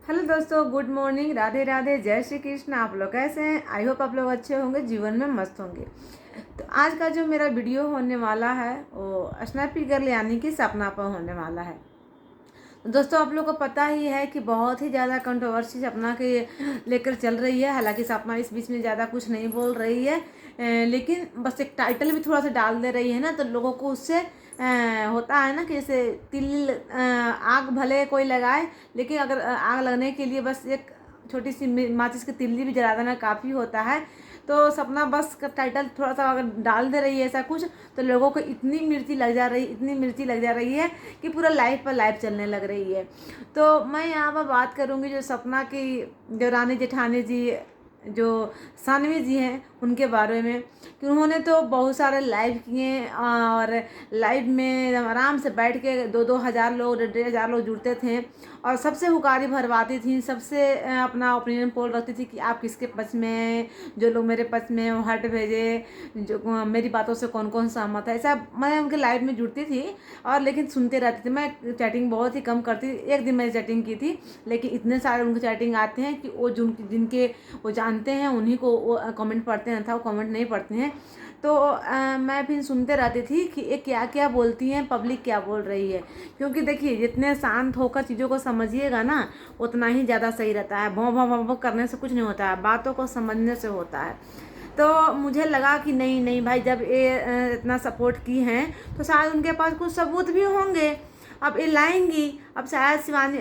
Hello दोस्तों, good morning, Radhe Radhe, जय श्री कृष्ण। आप लोग कैसे हैं? आई होप आप लोग अच्छे होंगे, जीवन में मस्त होंगे। तो आज का जो मेरा वीडियो होने वाला है वो स्नैपी गर्ल यानी कि सपना पर होने वाला है। तो दोस्तों, आप लोग को पता ही है कि बहुत ही ज़्यादा कंट्रोवर्सी सपना के लेकर चल रही है। हालांकि सपना इस बीच में ज़्यादा कुछ नहीं बोल रही है, लेकिन बस एक टाइटल भी थोड़ा सा डाल दे रही है ना, तो लोगों को उससे होता है ना कि जैसे तिल आग भले कोई लगाए, लेकिन अगर आग लगने के लिए बस एक छोटी सी माचिस की तिल्ली भी जला देना काफ़ी होता है। तो सपना बस का टाइटल थोड़ा सा अगर डाल दे रही है ऐसा कुछ, तो लोगों को इतनी मिर्ची लग जा रही, इतनी मिर्ची लग जा रही है कि पूरा लाइफ पर लाइफ चलने लग रही है। तो मैं यहाँ पर बात करूँगी जो सपना की, जो रानी जेठानी जी, जो सानवी जी हैं, उनके बारे में कि उन्होंने तो बहुत सारे लाइव किए और लाइव में आराम से बैठ के 2-2 हज़ार लोग, 1,500 लोग जुड़ते थे और सबसे हुकारी भरवाती थी, सबसे अपना ओपिनियन पोल रखती थी कि आप किसके पक्ष में हैं, जो लोग मेरे पक्ष में वो हट भेजे, जो मेरी बातों से कौन कौन सहमत है। ऐसा मैं उनके लाइव में जुड़ती थी और लेकिन सुनते रहती थी। मैं चैटिंग बहुत ही कम करती थी। एक दिन मैंने चैटिंग की थी, लेकिन इतने सारे उनके चैटिंग आते हैं कि वो जिनके वो जानते हैं उन्हीं को वो कमेंट पढ़ते हैं, था वो कमेंट नहीं पढ़ते हैं। तो मैं फिर सुनते रहती थी कि ये क्या क्या बोलती हैं, पब्लिक क्या बोल रही है। क्योंकि देखिए, जितने शांत होकर चीज़ों को समझिएगा ना, उतना ही ज़्यादा सही रहता है। भौं भौं भौं भौं करने से कुछ नहीं होता है, बातों को समझने से होता है। तो मुझे लगा कि नहीं नहीं भाई, जब ये इतना सपोर्ट की हैं तो शायद उनके पास कुछ सबूत भी होंगे। अब ये लाएंगी। अब शायद शिवानी,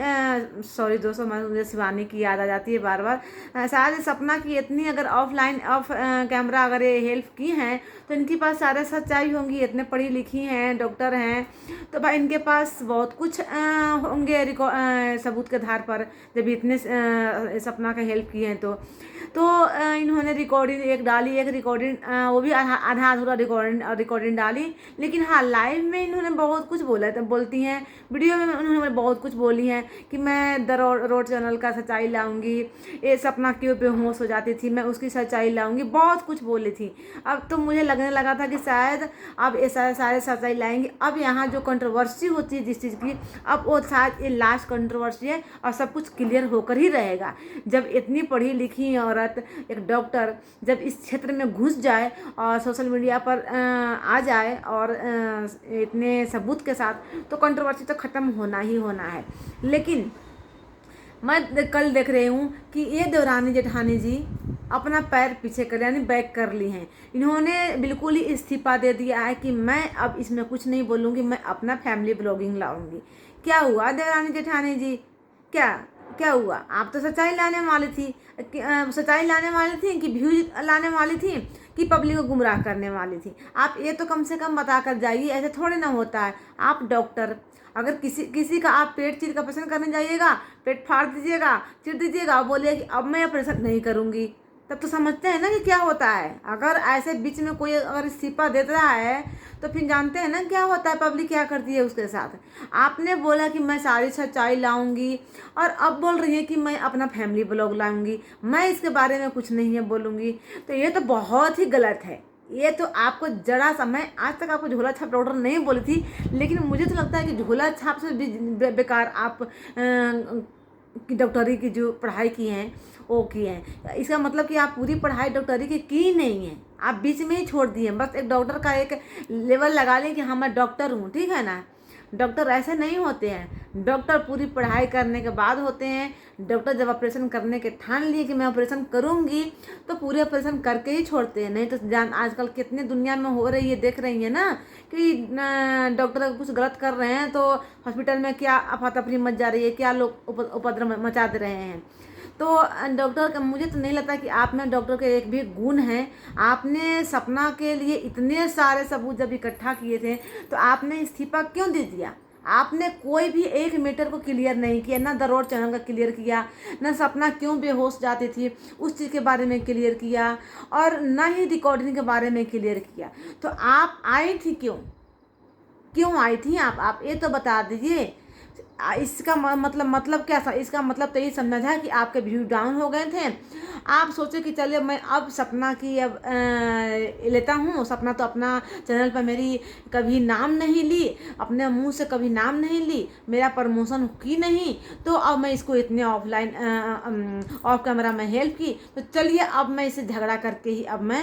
सॉरी दोस्तों, मुझे शिवानी की याद आ जाती है बार बार। शायद सपना की इतनी अगर ऑफलाइन ऑफ कैमरा अगर ये हेल्प की हैं तो इनके पास सारे सच्चाई होंगी। इतने पढ़ी लिखी हैं, डॉक्टर हैं, तो भाई इनके पास बहुत कुछ होंगे सबूत के आधार पर, जब इतने सपना का हेल्प की हैं तो इन्होंने रिकॉर्डिंग एक डाली, एक रिकॉर्डिंग वो भी आधा अधूरा रिकॉर्डिंग डाली। लेकिन हाँ, लाइव में इन्होंने बहुत कुछ बोला था, बोलती हैं वीडियो में उन्होंने बहुत कुछ बोली हैं कि मैं द रोड चैनल का सच्चाई लाऊंगी, ये सपना क्यों बेहोश हो जाती थी, मैं उसकी सच्चाई लाऊंगी, बहुत कुछ बोली थी। अब तो मुझे लगने लगा था कि शायद अब ये सारे सच्चाई लाएंगे। अब यहाँ जो कंट्रोवर्सी होती है जिस चीज़ की, अब वो शायद ये लास्ट कंट्रोवर्सी है और सब कुछ क्लियर होकर ही रहेगा। जब इतनी पढ़ी लिखी औरत, एक डॉक्टर, जब इस क्षेत्र में घुस जाए और सोशल मीडिया पर आ जाए और इतने सबूत के साथ, तो कंट्रोवर्सी तो ख़त्म होना ही होना है। लेकिन मैं कल देख रही हूँ कि ये देवरानी जेठानी जी अपना पैर पीछे कर, यानी बैक कर ली हैं। इन्होंने बिल्कुल ही इस्तीफा दे दिया है कि मैं अब इसमें कुछ नहीं बोलूँगी, मैं अपना फैमिली ब्लॉगिंग लाऊंगी। क्या हुआ देवरानी जेठानी जी? क्या क्या हुआ? आप तो सच्चाई लाने वाली थी, सच्चाई लाने वाली थी कि व्यूज लाने वाली थी कि पब्लिक को गुमराह करने वाली थी? आप ये तो कम से कम बता कर जाइए, ऐसे थोड़े ना होता है। आप डॉक्टर, अगर किसी का आप पेट चीर का ऑपरेशन करने जाइएगा, पेट फाड़ दीजिएगा, चीर दीजिएगा, बोलिए कि अब मैं ऑपरेशन नहीं करूँगी, तब तो समझते हैं ना कि क्या होता है। अगर ऐसे बीच में कोई अगर इस्तीफा दे रहा है तो फिर जानते हैं ना क्या होता है, पब्लिक क्या करती है उसके साथ। आपने बोला कि मैं सारी सच्चाई लाऊंगी और अब बोल रही है कि मैं अपना फैमिली ब्लॉग लाऊंगी, मैं इसके बारे में कुछ नहीं है बोलूँगी। तो ये तो बहुत ही गलत है। ये तो आपको जरा सा, मैं आज तक आपको झोला छाप डॉक्टर नहीं बोली थी, लेकिन मुझे तो लगता है कि झोला छाप से बेकार आप की डॉक्टरी की जो पढ़ाई की हैं वो की हैं। इसका मतलब कि आप पूरी पढ़ाई डॉक्टरी की नहीं है, आप बीच में ही छोड़ दिए। बस एक डॉक्टर का एक लेवल लगा लें कि हाँ मैं डॉक्टर हूँ, ठीक है ना। डॉक्टर ऐसे नहीं होते हैं, डॉक्टर पूरी पढ़ाई करने के बाद होते हैं। डॉक्टर जब ऑपरेशन करने के ठान लिए कि मैं ऑपरेशन करूँगी, तो पूरे ऑपरेशन करके ही छोड़ते हैं। नहीं तो जान आजकल कितने दुनिया में हो रही है, देख रही है ना कि डॉक्टर कुछ गलत कर रहे हैं तो हॉस्पिटल में क्या अफरा-तफरी मच जा रही है, क्या लोग उपद्रव मचा दे रहे हैं। तो डॉक्टर का मुझे तो नहीं लगता कि आप में डॉक्टर के एक भी गुण है। आपने सपना के लिए इतने सारे सबूत जब इकट्ठा किए थे तो आपने इस्तीफा क्यों दे दिया? आपने कोई भी एक मैटर को क्लियर नहीं किया, ना द रोड चैनल का क्लियर किया, ना सपना क्यों बेहोश जाती थी उस चीज़ के बारे में क्लियर किया, और ना ही रिकॉर्डिंग के बारे में क्लियर किया। तो आप आई थी क्यों? क्यों आई थी आप ये तो बता दीजिए। इसका मतलब क्या था, इसका मतलब तो यही समझा था कि आपके व्यू डाउन हो गए थे। आप सोचे कि चलिए मैं अब सपना की अब लेता हूँ। सपना तो अपना चैनल पर मेरी कभी नाम नहीं ली, अपने मुंह से कभी नाम नहीं ली, मेरा प्रमोशन की नहीं, तो अब मैं इसको इतने ऑफलाइन ऑफ कैमरा में हेल्प की, तो चलिए अब मैं इसे झगड़ा करके ही अब मैं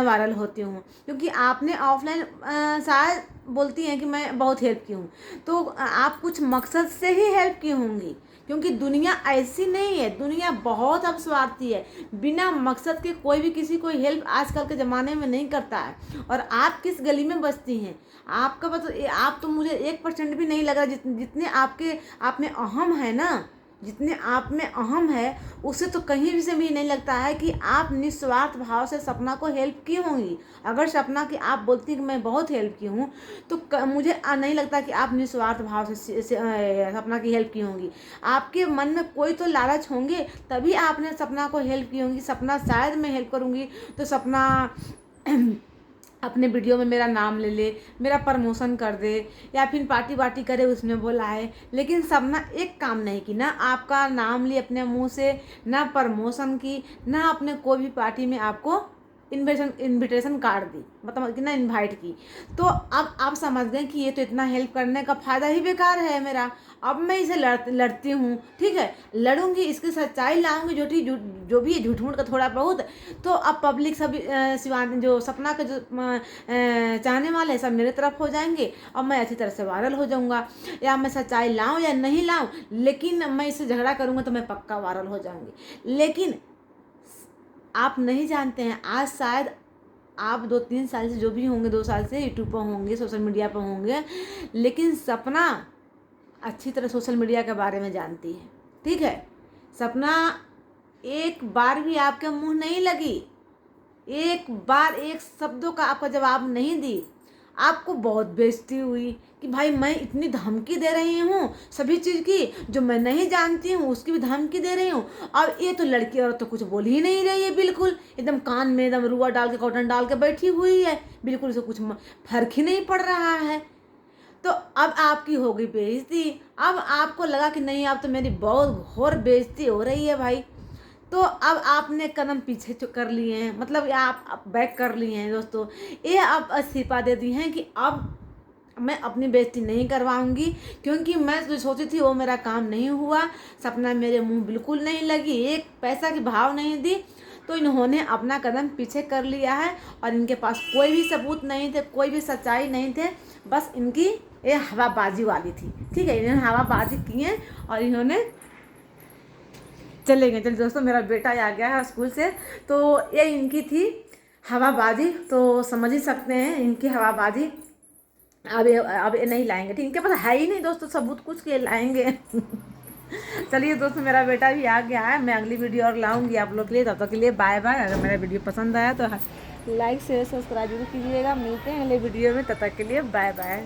वायरल होती हूँ। क्योंकि आपने ऑफलाइन शायद बोलती हैं कि मैं बहुत हेल्प की हूँ, तो आप कुछ मकसद से ही हेल्प की होंगी। क्योंकि दुनिया ऐसी नहीं है, दुनिया बहुत अब स्वार्थी है, बिना मकसद के कोई भी किसी को हेल्प आजकल के ज़माने में नहीं करता है। और आप किस गली में बसती हैं, आपका आप तो मुझे 1% भी नहीं लग रहा जितने आपके आप में अहम है ना, जितने आप में अहम है, उससे तो कहीं भी से भी नहीं लगता है कि आप निस्वार्थ भाव से सपना को हेल्प की होंगी। अगर सपना की आप बोलती कि मैं बहुत हेल्प की हूँ, तो मुझे नहीं लगता कि आप निस्वार्थ भाव से सपना की हेल्प की होंगी। आपके मन में कोई तो लालच होंगे, तभी आपने सपना को हेल्प की होंगी। सपना शायद मैं हेल्प करूँगी तो सपना अपने वीडियो में मेरा नाम ले ले, मेरा प्रमोशन कर दे, या फिर पार्टी वार्टी करे उसमें बुलाए। लेकिन सपना एक काम नहीं की, ना आपका नाम ली अपने मुंह से, ना प्रमोशन की, ना अपने कोई भी पार्टी में आपको इनविटेशन कार्ड दी, मतलब कि ना इनवाइट की। तो अब आप समझ गए कि ये तो इतना हेल्प करने का फ़ायदा ही बेकार है मेरा। अब मैं इसे लड़ती हूँ, ठीक है, लड़ूंगी, इसकी सच्चाई लाऊंगी, जो भी है झूठ मूठ का थोड़ा बहुत। तो अब पब्लिक सब शिवानी जो सपना के जो चाहने वाले सब मेरे तरफ हो जाएंगे, और मैं अच्छी तरह से वायरल हो जाऊंगा। या मैं सच्चाई लाऊं या नहीं लाऊं, लेकिन मैं इससे झगड़ा करूंगा तो मैं पक्का वायरल हो जाऊंगी। लेकिन आप नहीं जानते हैं, आज शायद आप 2-3 साल से जो भी होंगे, 2 साल से यूट्यूब पर होंगे, सोशल मीडिया पर होंगे, लेकिन सपना अच्छी तरह सोशल मीडिया के बारे में जानती है, ठीक है। सपना एक बार भी आपके मुंह नहीं लगी, एक बार एक शब्दों का आपका जवाब नहीं दी। आपको बहुत बेइज्जती हुई कि भाई मैं इतनी धमकी दे रही हूँ सभी चीज़ की, जो मैं नहीं जानती हूँ उसकी भी धमकी दे रही हूँ, और ये तो लड़की और तो कुछ बोल ही नहीं रही है, बिल्कुल एकदम कान में एकदम रुआ डाल के कॉटन डाल के बैठी हुई है, बिल्कुल उसे कुछ फर्क ही नहीं पड़ रहा है। तो अब आपकी हो गई बेइज्जती। अब आपको लगा कि नहीं, अब तो मेरी बहुत घोर बेइज्जती हो रही है भाई। तो अब आपने कदम पीछे कर लिए हैं, मतलब आप बैक कर लिए हैं दोस्तों। ये आप इस्तीफा दे दी हैं कि अब मैं अपनी बेइज्जती नहीं करवाऊंगी, क्योंकि मैं जो सोची थी वो मेरा काम नहीं हुआ। सपना मेरे मुंह बिल्कुल नहीं लगी, एक पैसा की भाव नहीं दी, तो इन्होंने अपना कदम पीछे कर लिया है। और इनके पास कोई भी सबूत नहीं थे, कोई भी सच्चाई नहीं थे, बस इनकी ये हवाबाजी वाली थी, ठीक है। इन्होंने हवाबाजी की है और इन्होंने चले गए। चलिए दोस्तों, मेरा बेटा आ गया है स्कूल से, तो ये इनकी थी हवाबाजी। तो समझ ही सकते हैं इनकी हवाबाजी। अब ये नहीं लाएंगे, ठीक, इनके पास है ही नहीं दोस्तों सबूत कुछ के लाएंगे। चलिए दोस्तों, मेरा बेटा भी आ गया है, मैं अगली वीडियो और लाऊंगी आप लोग के लिए। तब तक के लिए बाय बाय। अगर मेरा वीडियो पसंद आया तो लाइक शेयर सब्सक्राइब जरूर कीजिएगा। मिलते हैं अगले वीडियो में, तब तक के लिए बाय बाय।